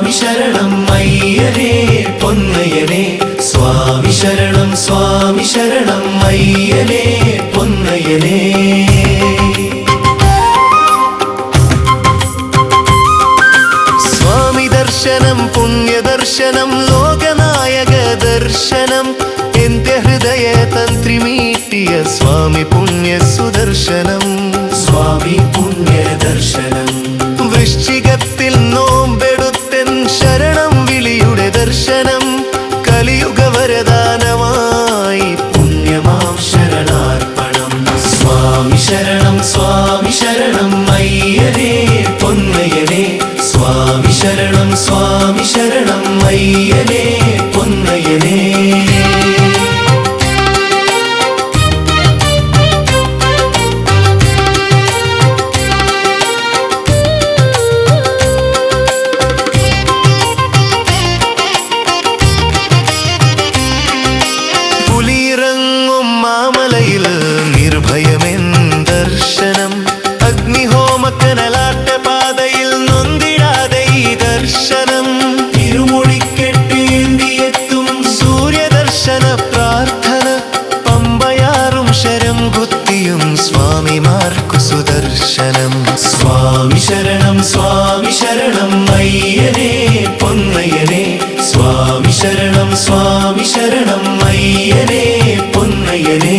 സ്വാമി ശരണം അയ്യനേ പൊന്നയ്യനേ സ്വാമി ശരണം അയ്യനേ പൊന്നയ്യനേ സ്വാമി ദർശനം പുണ്യദർശനം ലോകനായക ദർശനം എന്റെ ഹൃദയ തന്ത്രി മീട്ടിയ സ്വാമി പുണ്യ സുദർശനം സ്വാമി പുണ്യ ദർശനം വൃശ്ചികത്തിൽ നോമ്പെടുത്തൻ ശരണം വിളിയുടെ ദർശനം കലിയുഗ വരദാനമായി പുണ്യമാം ശരണാർപ്പണം സ്വാമി ശരണം അയ്യനേ പൊന്നയ്യനേ സ്വാമി ശരണം അയ്യനേ പൊന്നയ്യനേ പുലിയിറങ്ങും മാമലയിൽ നിർഭയമെൻ ദർശനം അഗ്നിഹോമക്കനലാട്ട പാതയിൽ നൊന്തിടാതെ ഈ ദർശനം ഇരുമുടിക്കെട്ടേന്തിയെത്തും സൂര്യദർശന പ്രാർത്ഥന പമ്പയാറും ശരം കുത്തിയും സ്വാമിമാർക്കു സുദർശനം സ്വാമി ശരണം അയ്യനേ പൊന്നയ്യനേ സ്വാമി ശരണം അയ്യനേ പൊന്നയ്യനേ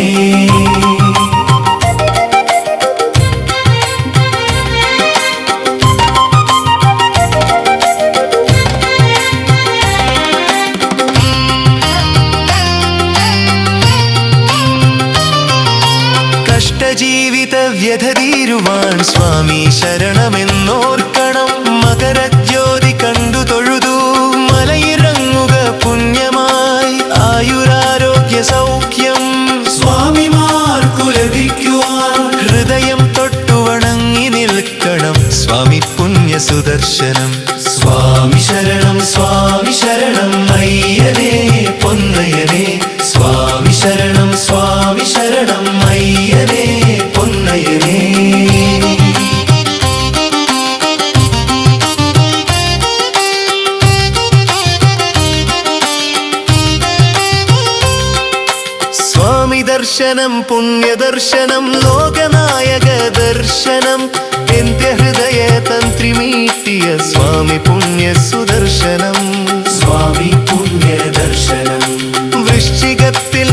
കഷ്ടജീവിത വ്യഥ തീരുവാൻ സ്വാമി ശരണമെന്നോർക്കണം മകരജ്യോതി കണ്ടു തൊഴുതു മലയിറങ്ങുക പുണ്യമായി ആയുരാരോഗ്യ സൗഖ്യം സ്വാമിമാർക്കു ലഭിക്കുവാൻ ഹൃദയം തൊട്ടു വണങ്ങി നിൽക്കണം സ്വാമി പുണ്യ സുദർശനം സ്വാമി ശരണം അയ്യനേ പൊന്നയ്യനേ സ്വാമി ശരണം അയ്യനേ പൊന്നയ്യനേ സ്വാമി ദർശനം പുണ്യദർശനം ലോകനായക ദർശനം എന്റെ ഹൃദയ തന്ത്രി മീട്ടിയ സ്വാമി പുണ്യ സുദർശനം സ്വാമി പുണ്യ ദർശനം വൃശ്ചികത്തിൽ